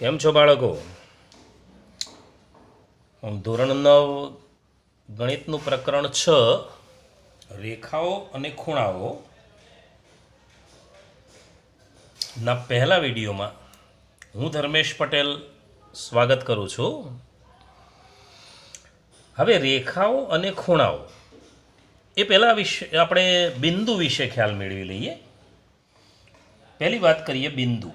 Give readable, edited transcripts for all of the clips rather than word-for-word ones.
કેમ છો બાળકો? ધોરણ 9 ગણિતનું પ્રકરણ 6 રેખાઓ અને ખૂણાઓ ના પહેલા વિડીયોમાં હું ધર્મેશ પટેલ સ્વાગત કરું છું. હવે રેખાઓ અને ખૂણાઓ એ પહેલા વિશે આપણે બિંદુ વિશે ખ્યાલ મેળવી લઈએ. પહેલી વાત કરીએ બિંદુ.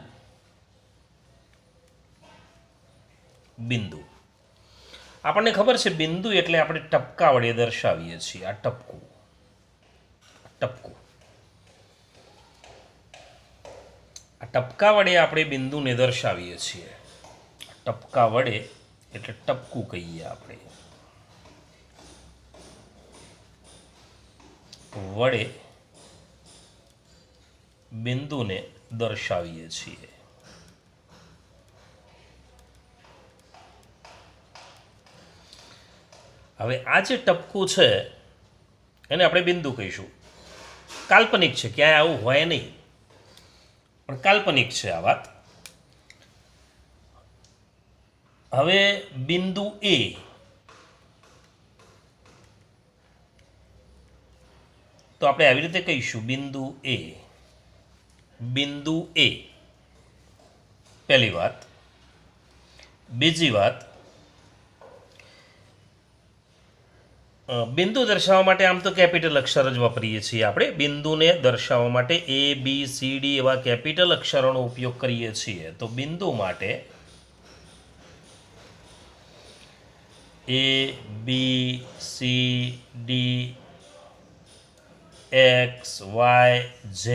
આપણને ખબર છે બિંદુ એટલે આપણે ટપકા વડે દર્શાવીએ છીએ. આ ટપકું આ ટપકા વડે આપણે બિંદુને દર્શાવીએ છીએ. ટપકા વડે એટલે ટપકું કહીએ આપણે. વડે બિંદુને દર્શાવીએ છીએ. હવે આ જે ટપકું છે એને આપણે બિંદુ કહીશું. કાલ્પનિક છે, ક્યાંય આવું હોય નહીં, પણ કાલ્પનિક છે આ વાત. હવે બિંદુ એ તો આપણે આવી રીતે કહીશું બિંદુ એ પહેલી વાત. બીજી વાત, બિંદુ દર્શાવવા માટે આમ તો કેપિટલ અક્ષર જ વાપરીએ છીએ આપણે. બિંદુને દર્શાવવા માટે ABCD એવા કેપિટલ અક્ષરોનો ઉપયોગ કરીએ છીએ. તો બિંદુ માટે ABCD XYZ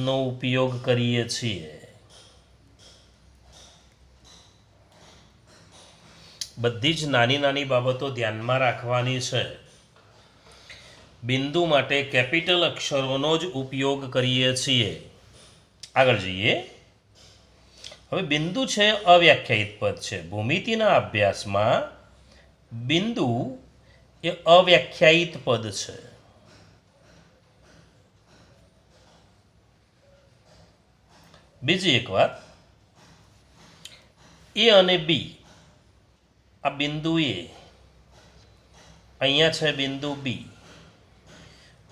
નો ઉપયોગ કરીએ છીએ. બધી જ નાની નાની બાબતો ધ્યાનમાં રાખવાની છે. બિંદુ માટે કેપિટલ અક્ષરોનો જ ઉપયોગ કરીએ છીએ. આગળ જઈએ. હવે બિંદુ છે અવ્યાખ્યાયિત પદ છે. ભૂમિતિના અભ્યાસમાં બિંદુ એ અવ્યાખ્યાયિત પદ છે. બીજી એક વાત, એ અને બી, આ બિંદુ એ, અહીંયા છે બિંદુ બી,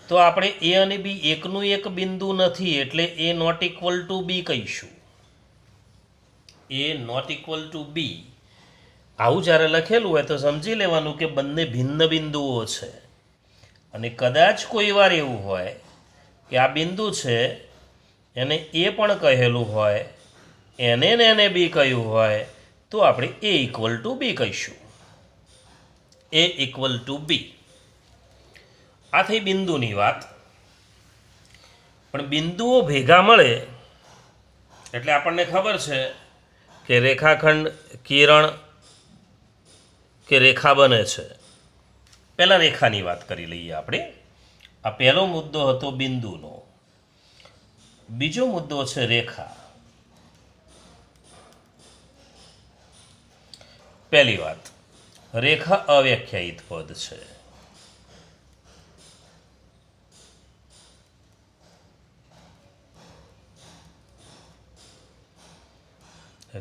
તો આપણે એ અને બી એકનું એક બિંદુ નથી એટલે એ નોટ ઇક્વલ ટુ બી કહીશું. એ નોટ ઇક્વલ ટુ બી આવું જ્યારે લખેલું હોય તો સમજી લેવાનું કે બંને ભિન્ન બિંદુઓ છે. અને કદાચ કોઈ વાર એવું હોય કે આ બિંદુ છે એને એ પણ કહેલું હોય, એને બી કહ્યું હોય, તો આપણે એ ઇક્વલ ટુ બી કહીશું. એ ઇક્વલ ટુ બી. આ થઈ બિંદુની વાત. પણ બિંદુઓ ભેગા મળે એટલે આપણને ખબર છે કે રેખાખંડ, કિરણ કે રેખા બને છે. પહેલાં રેખાની વાત કરી લઈએ આપણે. આ પહેલો મુદ્દો હતો બિંદુનો. બીજો મુદ્દો છે રેખા. પહેલી વાત, રેખા અવ્યાખ્યાયિત પદ છે.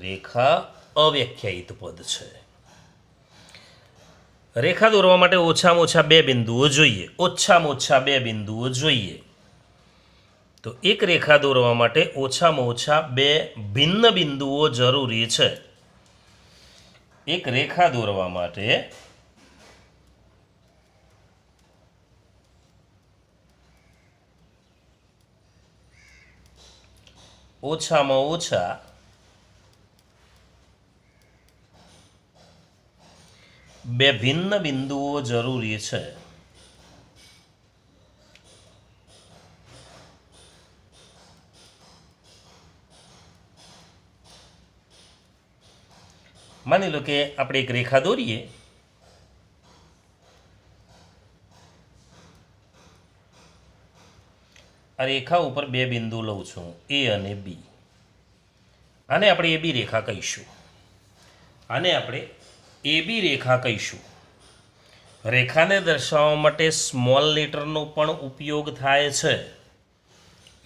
રેખા અવ્યાખ્યાયિત પદ છે. રેખા દોરવા માટે ઓછામાં ઓછા બે બિંદુઓ જોઈએ. તો એક રેખા દોરવા માટે ઓછામાં ઓછા બે ભિન્ન બિંદુઓ જરૂરી છે. એક રેખા દોરવા માટે ઓછામાં ઓછા બે ભિન્ન બિંદુઓ જરૂરી છે. માની લો કે આપણે એક રેખા દોરીએ. આ રેખા ઉપર બે બિંદુ લઉં છું, એ અને બી. આને આપણે એ બી રેખા કહીશું. રેખાને દર્શાવવા માટે સ્મોલ લેટરનો પણ ઉપયોગ થાય છે.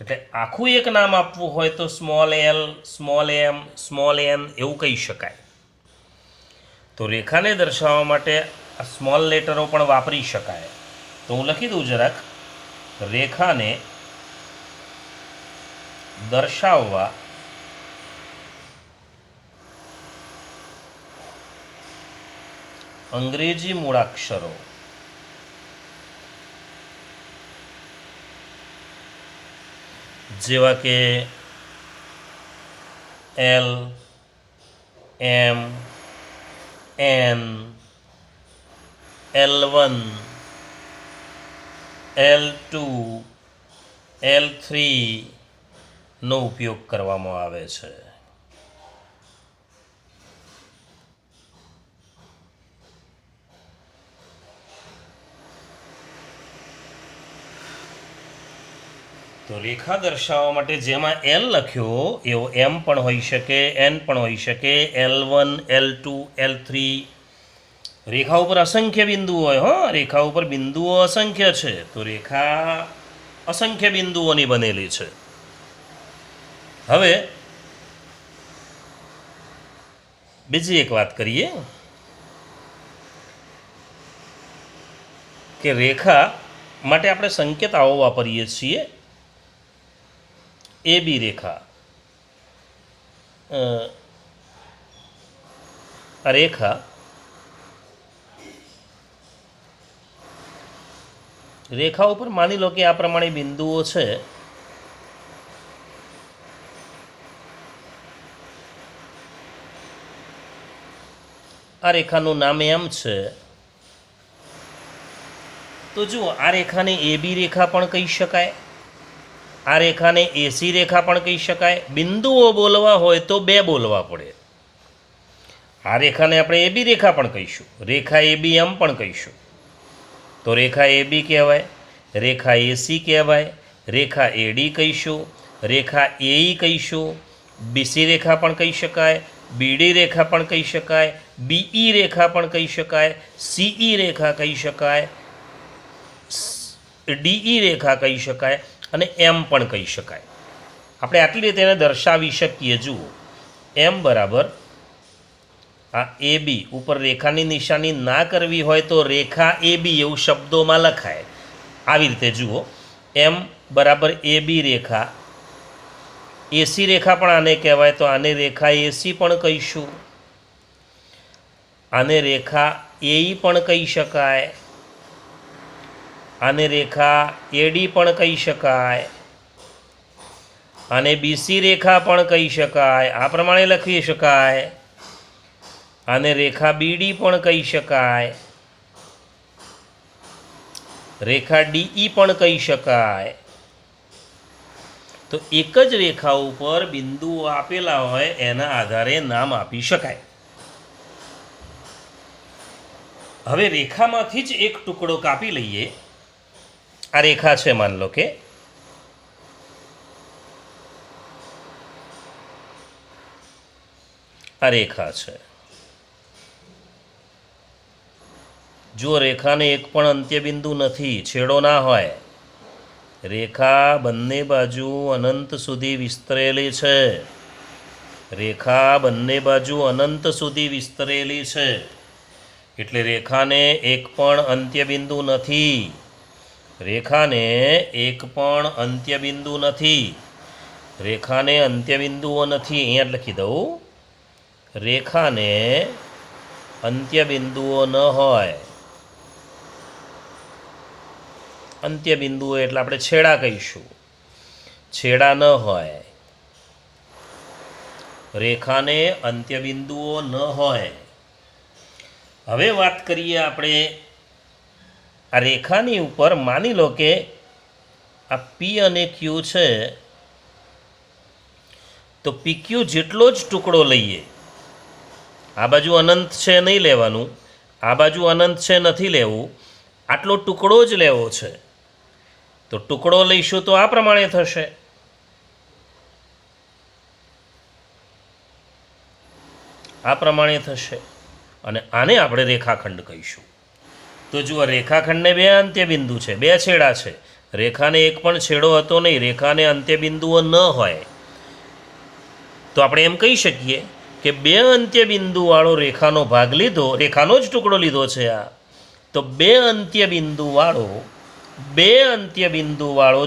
એટલે આખું એક નામ આપવું હોય તો સ્મોલ એલ, સ્મોલ એમ, સ્મોલ એન એવું કહી શકાય. તો રેખાને દર્શાવવા માટે આ સ્મોલ લેટરો પણ વાપરી શકાય. તો હું લખી દઉં જરાક. રેખાને દર્શાવવા અંગ્રેજી મૂળાક્ષરો જેવા કે એલ, એમ, એન, L1, L2, L3 નો ઉપયોગ કરવામાં આવે છે. તો રેખા દર્શાવવા માટે જેમાં એલ લખ્યો એવો એમ પણ હોઈ શકે, એન પણ હોઈ શકે, L1, L2, L3. રેખા ઉપર અસંખ્ય બિંદુઓ હોય. રેખા ઉપર બિંદુઓ અસંખ્ય છે. તો રેખા અસંખ્ય બિંદુઓની બનેલી છે. હવે બીજી એક વાત કરીએ કે રેખા માટે આપણે સંકેત આવો વાપરીએ છીએ. એ બી રેખા, આ રેખા રેખા ઉપર માની લો કે આ પ્રમાણે બિંદુઓ છે. આ રેખાનું નામ એમ છે. તો જુઓ, આ રેખાને એ બી રેખા પણ કહી શકાય, આ રેખાને એસી રેખા પણ કહી શકાય. બિંદુઓ બોલવા હોય તો બે બોલવા પડે. આ રેખાને આપણે એ બી રેખા પણ કહીશું, રેખા એ બી એમ પણ કહીશું. તો રેખા એ બી કહેવાય, રેખા એસી કહેવાય, રેખા એડી કહીશું, રેખા એઈ કહીશું, બીસી રેખા પણ કહી શકાય, બીડી રેખા પણ કહી શકાય, બીઈ રેખા પણ કહી શકાય, સીઈ રેખા કહી શકાય, ડીઈ રેખા કહી શકાય અને એમ પણ કહી શકાય. આપણે આટલી રીતે એને દર્શાવી શકીએ. જુઓ, એમ બરાબર આ એ બી ઉપર રેખાની નિશાની ના કરવી હોય તો રેખા એ બી એવું શબ્દોમાં લખાય. આવી રીતે જુઓ, એમ બરાબર એ બી રેખા. એસી રેખા પણ આને કહેવાય, તો આને રેખા એસી પણ કહીશું. આને રેખા એઈ પણ કહી શકાય, આને રેખા એડી પણ કહી શકાય, આને બીસી રેખા પણ કહી શકાય. આ પ્રમાણે લખી શકાય. આને રેખા બીડી પણ કહી શકાય, રેખા ડીઈ પણ કહી શકાય. તો એક જ રેખા ઉપર બિંદુઓ આપેલા હોય એના આધારે નામ આપી શકાય. હવે રેખામાંથી જ એક ટુકડો કાપી લઈએ. આ રેખા છે, માન લો કે આ રેખા છે. જો રેખાને એક પણ અંત્યબિંદુ નથી, છેડો ના હોય, રેખા બંને બાજુ અનંત સુધી વિસ્તરેલી છે. રેખા બંને બાજુ અનંત સુધી વિસ્તરેલી છે. એટલે રેખાને એક પણ અંત્યબિંદુ નથી. રેખાને એક પણ અંત્યબિંદુ નથી. રેખાને અંત્યબિંદુઓ નથી. અહીંયા લખી દઉં, રેખાને અંત્યબિંદુઓ ન હોય. અંત્યબિંદુઓ એટલે આપણે છેડા કહીશું. છેડા ન હોય. રેખાને અંત્યબિંદુઓ ન હોય. હવે વાત કરીએ આપણે આ રેખાની ઉપર. માની લો કે આ પી અને ક્યુ છે, તો પી ક્યુ જેટલો જ ટુકડો લઈએ, આ બાજુ અનંત છે નહીં લેવાનું, આ બાજુ અનંત છે નથી લેવું, આટલો ટુકડો જ લેવો છે. તો ટુકડો લઈશું તો આ પ્રમાણે થશે. આ પ્રમાણે થશે અને આને આપણે રેખાખંડ કહીશું. તો જુઓ, રેખાખંડને બે અંત્યબિંદુ છે, બે છેડા છે. રેખાને એક પણ છેડો હતો નહીં, રેખાને અંત્યબિંદુઓ ન હોય, તો આપણે એમ કહી શકીએ કે બે અંત્યબિંદુવાળો રેખાનો ભાગ લીધો, રેખાનો જ ટુકડો લીધો છે આ, તો બે અંત્યબિંદુવાળો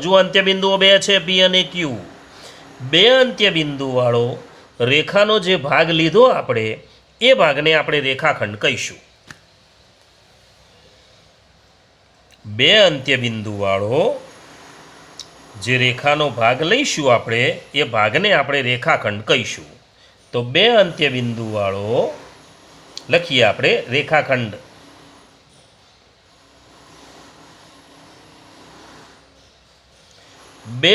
જો અંત્યબિંદુઓ બે છે, પી અને ક્યુ, બે અંત્યબિંદુવાળો રેખાનો જે ભાગ લીધો આપણે, એ ભાગને આપણે રેખાખંડ કહીશું. બે અંત્યબિંદુવાળો જે રેખાનો ભાગ લઈશું આપણે, એ ભાગને આપણે રેખાખંડ કહીશું. તો બે અંત્યબિંદુવાળો લખીએ આપણે રેખાખંડ. બે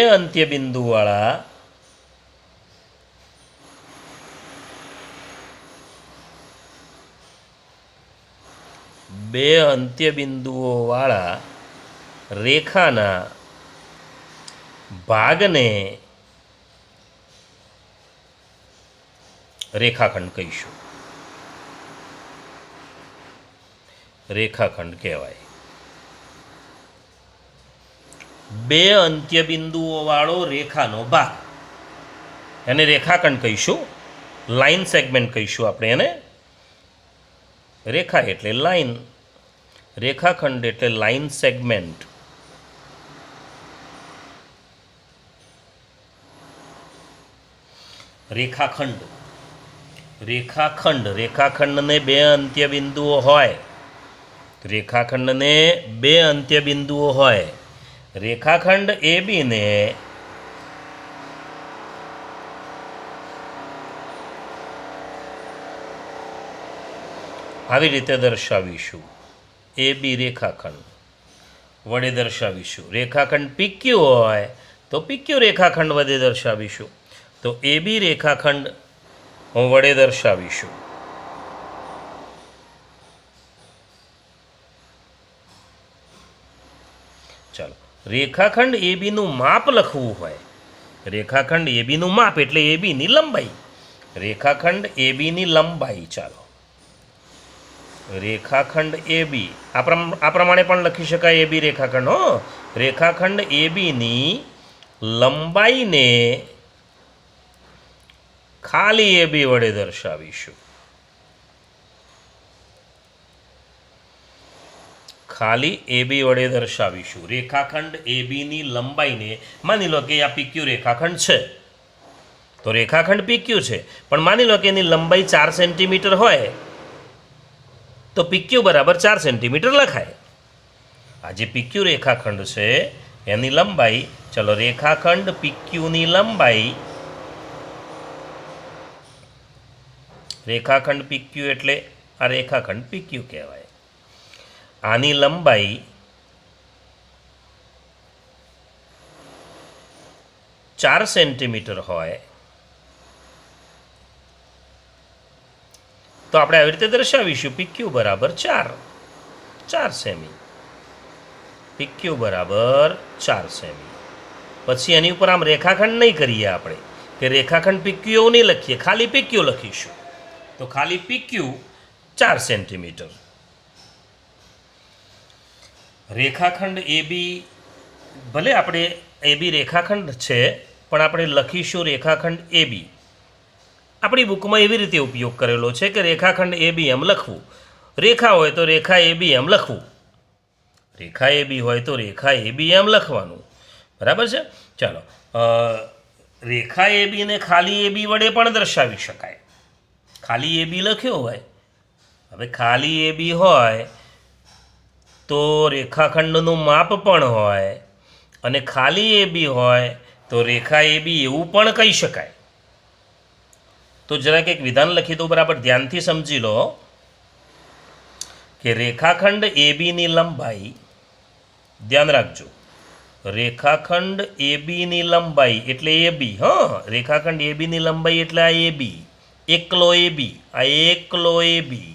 અંત્યબિંદુવાળા રેખાના ભાગને રેખાખંડ કહીશું. રેખાખંડ કહેવાય. બે અંત્યબિંદુઓવાળો રેખાનો ભાગ, એને રેખાખંડ કહીશું. લાઇન સેગમેન્ટ કહીશું આપણે એને. રેખા એટલે લાઇન, રેખાખંડ એટલે લાઇન સેગમેન્ટ. રેખાખંડને બે અંત્યબિંદુઓ હોય, રેખાખંડ એબીને આવી રીતે દર્શાવીશું. એબી રેખાખંડ વડે દર્શાવીશું. રેખાખંડ પીક્યુ હોય તો પીક્યુ રેખાખંડ વડે દર્શાવીશું. તો એબી રેખાખંડ વડે દર્શાવીશું. ચાલો, રેખાખંડ એબીનું માપ લખવું હોય, રેખાખંડ એબીનું માપ એટલે એબીની લંબાઈ, રેખાખંડ એબીની લંબાઈ. ચાલો, રેખાખંડ એબી આ પ્રમાણે પણ લખી શકાય. એબી રેખાખંડ, રેખાખંડ એબીની લંબાઈને ખાલી એબી વડે દર્શાવીશું. રેખાખંડ એબીની લંબાઈને, માની લો કે આ પીક્યુ રેખાખંડ છે, તો રેખાખંડ પીક્યુ છે, પણ માની લો કે એની લંબાઈ 4 સેન્ટીમીટર હોય, તો પીક્યુ બરાબર 4 સેન્ટીમીટર લખાય. આ જે પીક્યુ રેખાખંડ છે એની લંબાઈ, ચલો રેખાખંડ પીક્યુની લંબાઈ, રેખાખંડ પીક્યુ એટલે આ રેખાખંડ પીક્યુ કહેવાય. આની લંબાઈ 4 સેન્ટીમીટર હોય તો આપણે આવી રીતે દર્શાવીશું. પીક્યુ બરાબર 4 સેમી. પીક્યુ બરાબર 4 સેમી. પછી એની ઉપર આમ રેખાખંડ નહીં કરીએ આપણે, કે રેખાખંડ પીક્યુ એવું નહીં લખીએ, ખાલી પીક્યુ લખીશું. તો ખાલી પીક્યુ 4 સેન્ટીમીટર. રેખાખંડ એબી, ભલે આપણે એબી રેખાખંડ છે, પણ આપણે લખીશું રેખાખંડ એબી. આપણી બુકમાં એવી રીતે ઉપયોગ કરેલો છે કે રેખાખંડ એબી એમ લખવું, રેખા હોય તો રેખા એબી એમ લખવું, રેખા એબી હોય તો રેખા એબી એમ લખવાનું. બરાબર છે? ચાલો, રેખા એબીને ખાલી એબી વડે પણ દર્શાવી શકાય. ખાલી એબી લખ્યો હોય, હવે ખાલી એબી હોય તો રેખાખંડનું માપ પણ હોય, અને ખાલી એબી હોય તો રેખા એબી એવું પણ કહી શકાય. તો જરાક એક વિધાન લખી દો, બરાબર ધ્યાનથી સમજી લો કે રેખાખંડ એબીની લંબાઈ, ધ્યાન રાખજો, રેખાખંડ એબીની લંબાઈ એટલે એબી, રેખાખંડ એબીની લંબાઈ એટલે આ એબી, એકલો એબી, આ એકલો એબી.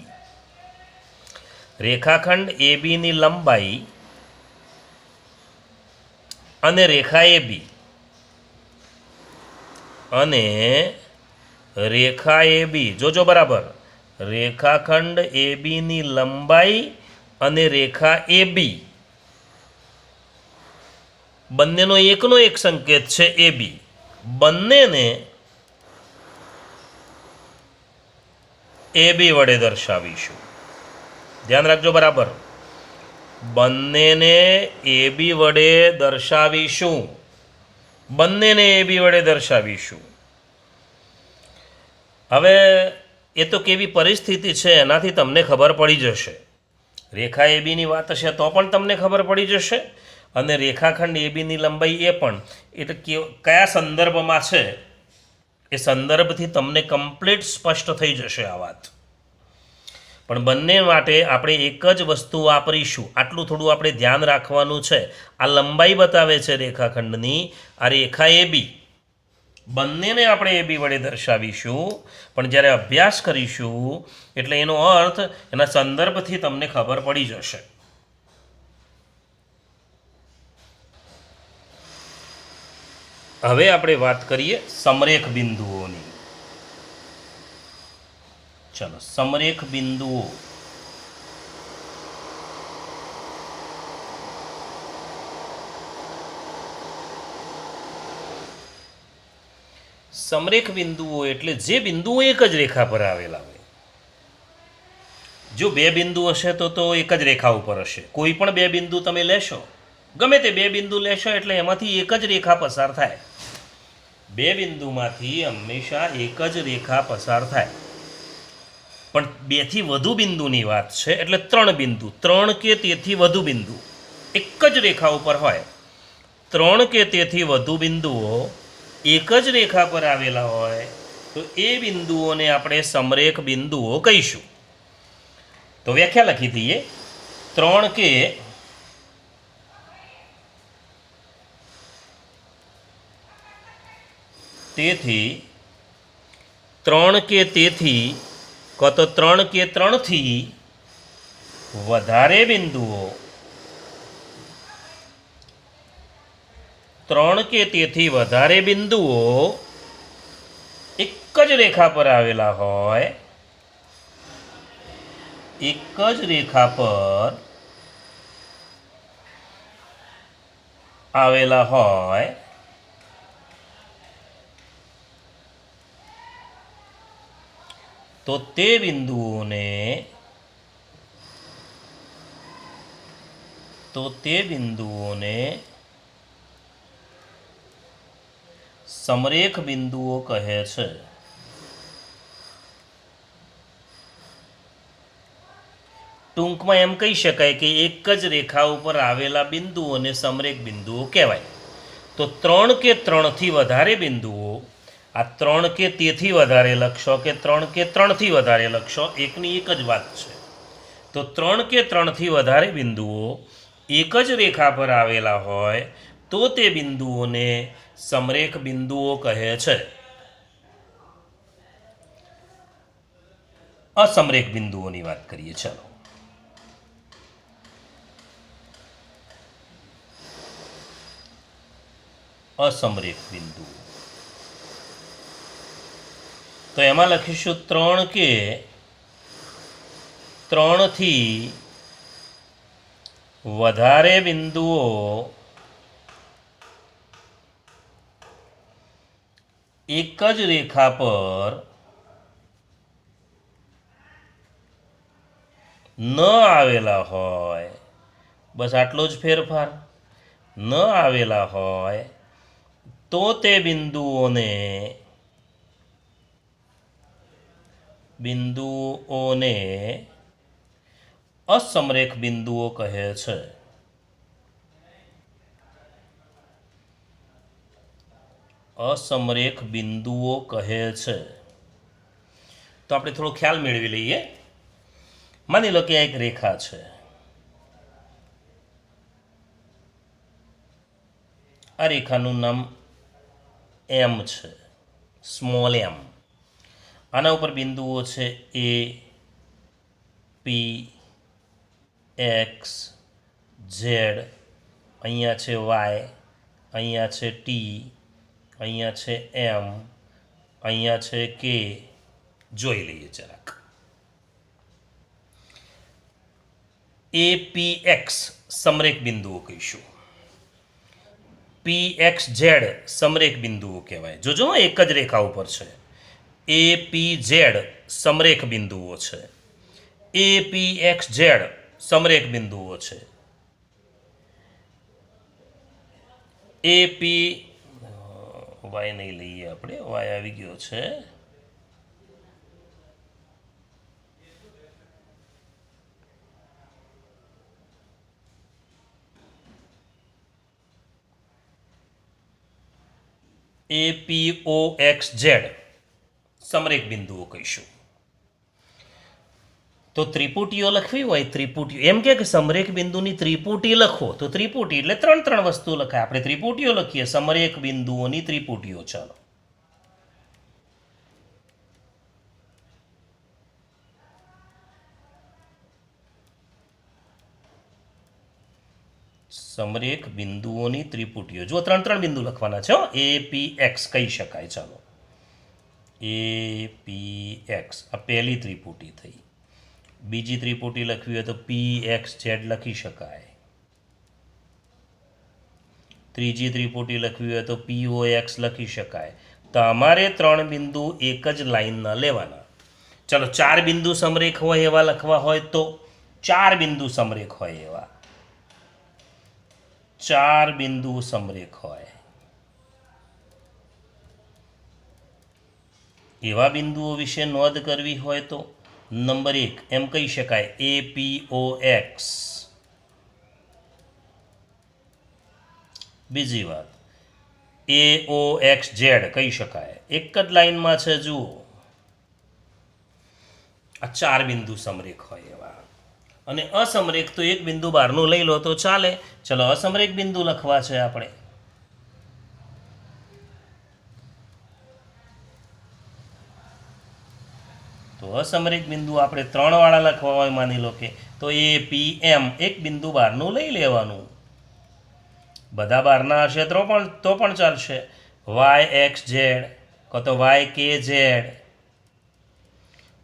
રેખાખંડ એબીની લંબાઈ અને રેખા એબી, અને રેખા એબી, જોજો બરાબર, રેખાખંડ એબીની લંબાઈ અને રેખા એબી બંનેનો એકનો એક સંકેત છે એ બી. બંનેને એ બી વડે દર્શાવીશું. ધ્યાન રાખજો બરાબર. બંનેને એ બી વડે દર્શાવીશું. બંનેને એ બી વડે દર્શાવીશું. હવે એ તો કેવી પરિસ્થિતિ છે એનાથી તમને ખબર પડી જશે. રેખા એ બીની વાત હશે તો પણ તમને ખબર પડી જશે, અને રેખાખંડ એ બીની લંબાઈ એ પણ. એટલે કયા સંદર્ભમાં છે એ સંદર્ભથી તમને કમ્પ્લીટ સ્પષ્ટ થઈ જશે આ વાત. પણ બંને માટે આપણે એક જ વસ્તુ વાપરીશું. આટલું થોડું આપણે ધ્યાન રાખવાનું છે. આ લંબાઈ બતાવે છે રેખાખંડની, આ રેખા એ બી. બંનેને આપણે એ બી વડે દર્શાવીશું, પણ જ્યારે અભ્યાસ કરીશું એટલે એનો અર્થ એના સંદર્ભથી તમને ખબર પડી જશે. હવે આપણે વાત કરીએ સમરેખ બિંદુઓની. ચલો, સમરેખ બિંદુઓ. સમરેખ બિંદુઓ એટલે જે બિંદુઓ એક જ રેખા પર આવેલા હોય. જો બે બિંદુ હશે તો એક જ રેખા ઉપર હશે. કોઈ પણ બે બિંદુ તમે લેશો, ગમે તે બે બિંદુ લેશો એટલે એમાંથી એક જ રેખા પસાર થાય. બે બિંદુમાંથી હંમેશા એક જ રેખા પસાર થાય. પણ બેથી વધુ બિંદુની વાત છે એટલે ત્રણ બિંદુ, ત્રણ કે તેથી વધુ બિંદુ એક જ રેખા ઉપર હોય. ત્રણ કે તેથી વધુ બિંદુઓ એક જ રેખા પર આવેલા હોય તો એ બિંદુઓને આપણે સમરેખ બિંદુઓ કહીશું. તો વ્યાખ્યા લખી દઈએ. ત્રણ કે તેથી, ત્રણ કે તેથી તો ત્રણ કે ત્રણથી વધારે બિંદુઓ, ત્રણ કે તેથી વધારે બિંદુઓ એક જ રેખા પર આવેલા હોય, એક જ રેખા પર આવેલા હોય તો તે બિંદુઓને સમરેખ બિંદુઓ કહે છે. ટૂંકમાં એમ કહી શકાય કે એક જ રેખા ઉપર આવેલા બિંદુઓને સમરેખ બિંદુઓ કહેવાય. તો ત્રણ કે ત્રણથી વધારે બિંદુઓ, આ ત્રણ કે તેથી વધારે લખશો કે ત્રણ કે ત્રણથી વધારે લખશો, એકની એક જ વાત છે. તો ત્રણ કે ત્રણથી વધારે બિંદુઓ એક જ રેખા પર આવેલા હોય તો તે બિંદુઓને સમરેખ બિંદુઓ કહે છે. અસમરેખ બિંદુઓની વાત કરીએ. ચાલો, અસમરેખ બિંદુ. તો એમાં લખીશું ત્રણ કે ત્રણથી વધારે બિંદુઓ એક જ રેખા પર ન આવેલા હોય. બસ આટલો જ ફેરફાર. ન આવેલા હોય તો તે બિંદુઓને અસમરેખ બિંદુઓ કહે છે. અસમરેખ બિંદુઓ કહે છે. તો આપણે થોડો ખ્યાલ મેળવી લઈએ. માની લો કે આ એક રેખા છે. આ રેખાનું નામ એમ છે, સ્મોલ એમ. આના ઉપર બિંદુઓ છે એ, પી, એક્સ, ઝેડ, અહીંયા છે વાય, અહીંયા છે ટી, અહીંયા છે એમ, અહીંયા છે કે. જોઈ લઈએ જરાક. એ, પી, એક્સ સમરેખ બિંદુઓ કહીશું. પી એક્સ ઝેડ સમરેખ બિંદુઓ કહેવાય. જોજો એક જ રેખા ઉપર છે. એ પી ઝેડ સમરેખ બિંદુઓ છે. એ પી એક્સ ઝેડ સમરેખ બિંદુઓ છે. એ પી વાય નહીં લઈએ આપણે, વાય આવી ગયો છે. એ પી ઓ એક્સ ઝેડ સમરેખ બિંદુઓ કહીશું. તો ત્રિપુટીઓ લખવી હોય, ત્રિપુટીઓ એમ કે સમરેખ બિંદુની ત્રિપુટી લખો તો ત્રિપુટી એટલે ત્રણ ત્રણ વસ્તુ લખાય. આપણે ત્રિપુટીઓ લખીએ, સમરેખ બિંદુઓની ત્રિપુટીઓ. ચાલો, સમરેખ બિંદુઓની ત્રિપુટીઓ. જો ત્રણ ત્રણ બિંદુ લખવાના છે. એ પી એક્સ કહી શકાય. ચાલો, એ પી એક્સ આ પહેલી ત્રિપુટી થઈ. બીજી ત્રિપુટી લખવી હોય તો પી એક્સ ઝેડ લખી શકાય. ત્રીજી ત્રિપુટી લખવી હોય તો પી ઓ એક્સ લખી શકાય. તો અમારે ત્રણ બિંદુ એક જ લાઈનના લેવાના. ચલો, ચાર બિંદુ સમરેખ હોય એવા લખવા હોય તો ચાર બિંદુ સમરેખ હોય એવા. ચાર બિંદુ સમરેખ હોય એવા બિંદુઓ વિશે નોંધ કરવી હોય તો નંબર 1 એમ કહી શકાય, એ પી ઓ એક્સ. બીજી વાત, એ ઓ એક્સ ઝેડ કહી શકાય. એક જ લાઈનમાં છે. જુઓ, આ ચાર બિંદુ સમરેખ હોય એવા. અને અસમરેખ તો એક બિંદુ બહારનું લઈ લો તો ચાલે. ચલો, અસમરેખ બિંદુ લખવા છે આપણે. તો અસમરેખ બિંદુ આપણે ત્રણ વાળા લખવા હોય, માની લો કે, તો એ પી એમ એક બિંદુ બહારનું લઈ લેવાનું. બધા બહારના હશે તો પણ ચાલશે. વાય એક્સ ઝેડ કો તો વાય કે ઝેડ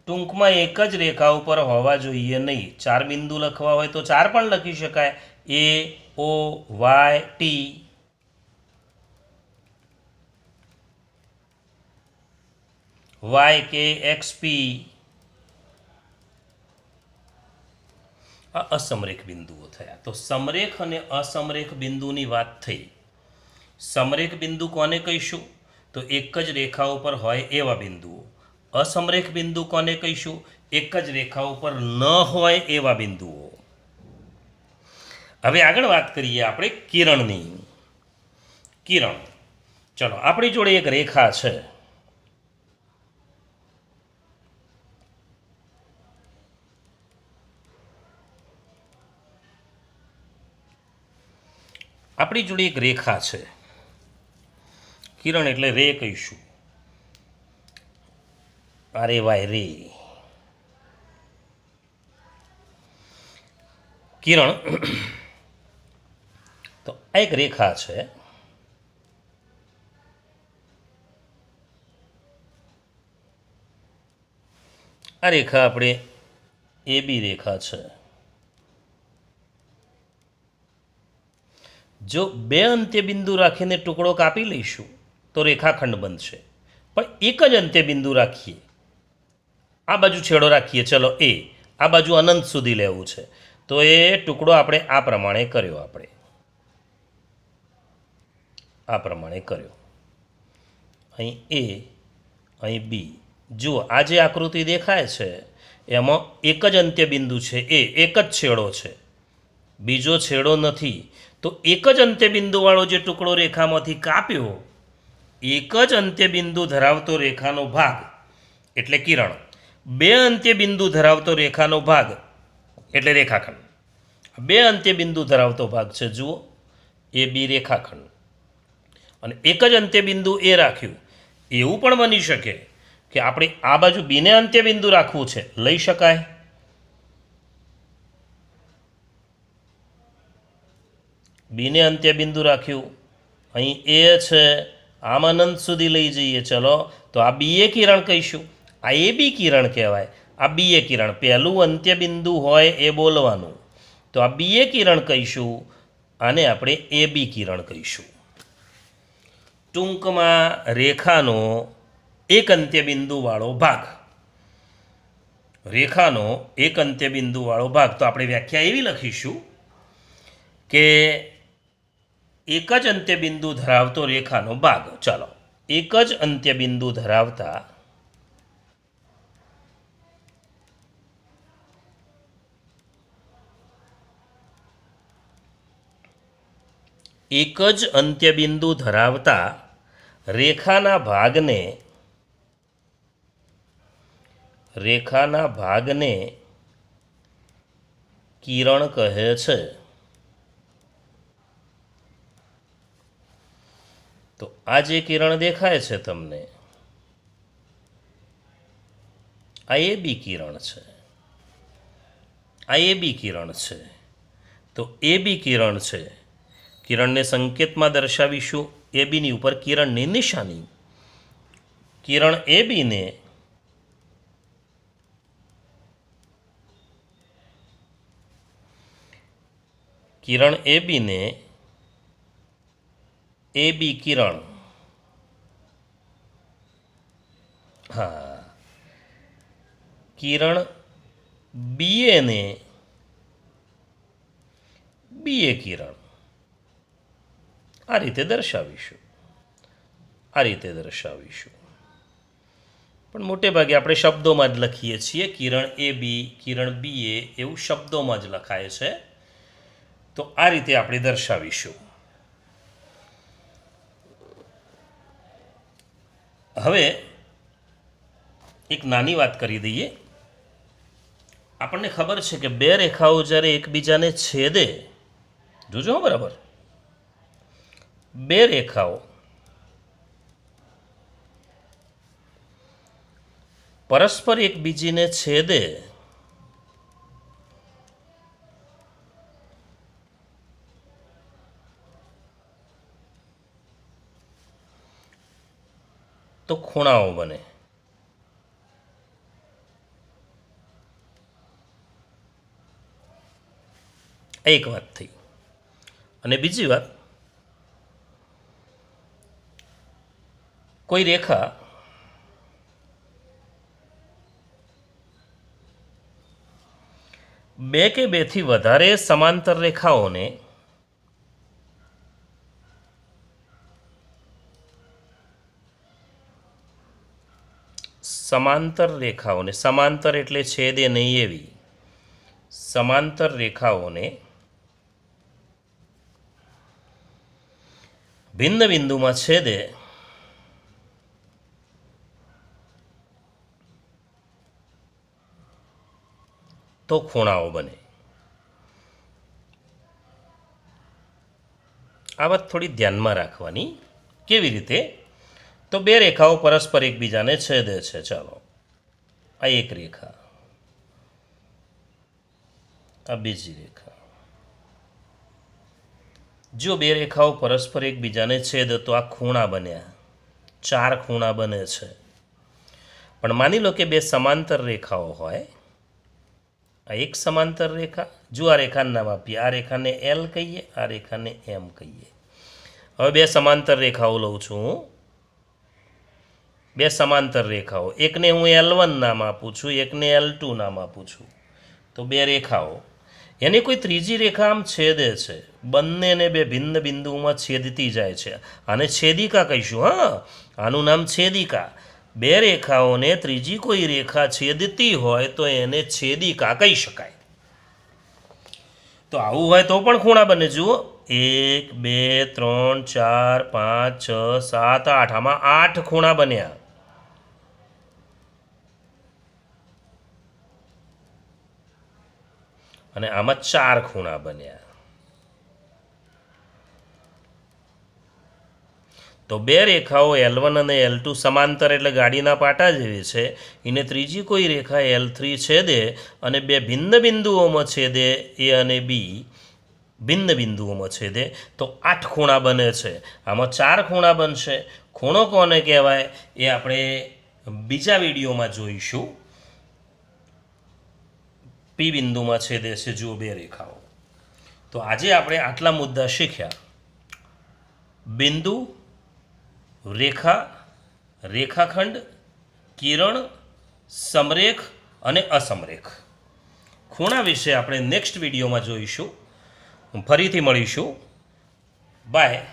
ટૂંકમાં એક જ રેખા ઉપર હોવા જોઈએ નહીં. ચાર બિંદુ લખવા હોય તો ચાર પણ લખી શકાય. એ ઓ વાય ટી, વાય કે એક્સ પી. આ અસમરેખ બિંદુઓ થયા. તો સમરેખ અને અસમરેખ બિંદુની વાત થઈ. સમરેખ બિંદુ કોને કહીશું? તો એક જ રેખા ઉપર હોય એવા બિંદુઓ. અસમરેખ બિંદુ કોને કહીશું? એક જ રેખા ઉપર ન હોય એવા બિંદુઓ. હવે આગળ વાત કરીએ આપણે કિરણની. કિરણ. ચલો, આપણી જોડે એક રેખા છે. આપણી જોડે એક રેખા છે. કિરણ એટલે રે કહીશું. અરે વાય રે. કિરણ. તો આ એક રેખા છે. આ રેખા આપણે એ બી રેખા છે. જો બે અંત્ય બિંદુ રાખીને ટુકડો કાપી લઈશું તો રેખાખંડ બનશે. પણ એક જ અંત્ય બિંદુ રાખીએ, આ બાજુ છેડો રાખીએ, ચલો એ, આ બાજુ અનંત સુધી લેવું છે, તો એ ટુકડો આપણે આ પ્રમાણે કર્યો. આ પ્રમાણે કર્યો. અહીં એ, અહીં બી. જુઓ, આ જે આકૃતિ દેખાય છે એમાં એક જ અંત્ય બિંદુ છે. એ એક જ છેડો છે, બીજો છેડો નથી. તો એક જ અંત્યબિંદુવાળો જે ટુકડો રેખામાંથી કાપ્યો, એક જ અંત્યબિંદુ ધરાવતો રેખાનો ભાગ એટલે કિરણ. બે અંત્યબિંદુ ધરાવતો રેખાનો ભાગ એટલે રેખાખંડ. બે અંત્યબિંદુ ધરાવતો ભાગ છે. જુઓ, એ બી રેખાખંડ. અને એક જ અંત્યબિંદુ એ રાખ્યું. એવું પણ બની શકે કે આપણે આ બાજુ બીને અંત્યબિંદુ રાખવું છે, લઈ શકાય. બીને અંત્યબિંદુ રાખ્યું. અહીં એ છે, આમ અનંત સુધી લઈ જઈએ. ચલો, તો આ બી એ કિરણ કહીશું. આ એ બી કિરણ કહેવાય. આ બી એ કિરણ પહેલું અંત્યબિંદુ હોય એ બોલવાનું. તો આ બી એ કિરણ કહીશું. આને આપણે એ બી કિરણ કહીશું. ટૂંકમાં રેખાનો એક અંત્યબિંદુવાળો ભાગ, રેખાનો એક અંત્યબિંદુવાળો ભાગ. તો આપણે વ્યાખ્યા એવી લખીશું કે એક જ અંત્યબિંદુ ધરાવતો રેખાનો ભાગ. ચાલો, એક જ અંત્યબિંદુ ધરાવતા એક જ અંત્યબિંદુ ધરાવતા રેખાના ભાગને કિરણ કહે છે. તો આ જે કિરણ દેખાય છે તમને, આ એ બી કિરણ છે, આ એ બી કિરણ છે. તો એ બી કિરણ છે. કિરણને સંકેતમાં દર્શાવીશું એ બીની ઉપર કિરણની નિશાની. કિરણ એ બીને એ બી કિરણ, હા, કિરણ બીએને બીએ કિરણ, આ રીતે દર્શાવીશું. પણ મોટે ભાગે આપણે શબ્દોમાં જ લખીએ છીએ. કિરણ એ બી, કિરણ બી એ, એવું શબ્દોમાં જ લખાય છે. તો આ રીતે આપણે દર્શાવીશું. હવે એક નાની વાત કરી દઈએ. આપણને ખબર છે કે બે રેખાઓ જ્યારે એકબીજાને છેદે, જોજો બરાબર, બે રેખાઓ પરસ્પર એકબીજીને છેદે તો ખૂણાઓ બને. એક વાત થઈ. અને બીજી વાત, કોઈ રેખા બે કે બેથી વધારે સમાંતર રેખાઓને સમાંતર એટલે છેદે નહીં એવી સમાંતર રેખાઓને ભિન્ન બિંદુમાં છેદે તો ખૂણાઓ બને. આ વાત થોડી ધ્યાનમાં રાખવાની. કેવી રીતે? તો બે રેખાઓ પરસ્પર એકબીજાને છેદે છે. ચાલો, આ એક રેખા, આ બીજી રેખા. જો બે રેખાઓ પરસ્પર એકબીજાને છેદે તો આ ખૂણા બન્યા, 4 ખૂણા બને છે. પણ માની લો કે બે સમાંતર રેખાઓ હોય. આ એક સમાંતર રેખા, જો આ રેખાનું નામ આપીએ, આ રેખાને એલ કહીએ, આ રેખાને એમ કહીએ. હવે બે સમાંતર રેખાઓ લઉં છું હું, બે સમાંતર રેખાઓ, એકને હું L1 નામ આપું છું, એકને L2 નામ આપું છું. તો બે રેખાઓ, એની કોઈ ત્રીજી રેખા આમ છેદે છે, બંનેને બે ભિન્ન બિંદુઓમાં છેદતી જાય છે. આને છેદિકા કહીશું. હા, આનું નામ છેદિકા. બે રેખાઓને ત્રીજી કોઈ રેખા છેદતી હોય તો એને છેદિકા કહી શકાય. તો આવું હોય તો પણ ખૂણા બને. જુઓ, 1 2 3 4 5 6 7 8, આમાં 8 ખૂણા બન્યા. અને આમાં 4 ખૂણા બન્યા. તો બે રેખાઓ L1 અને L2 સમાંતર એટલે ગાડીના પાટા જેવી છે. એને ત્રીજી કોઈ રેખા L3 છેદે અને બે ભિન્ન બિંદુઓમાં છેદે, એ અને બી ભિન્ન બિંદુઓમાં છેદે, તો 8 ખૂણા બને છે. આમાં 4 ખૂણા બનશે. ખૂણો કોને કહેવાય એ આપણે બીજા વિડીયોમાં જોઈશું. પી બિંદુમાં છેદે છે જુઓ બે રેખાઓ. તો આજે આપણે આટલા મુદ્દા શીખ્યા. બિંદુ રેખા, રેખાખંડ, કિરણ, સમરેખ અને અસમરેખ. ખૂણા વિશે આપણે નેક્સ્ટ વિડીયોમાં જોઈશું. ફરીથી મળીશું. બાય.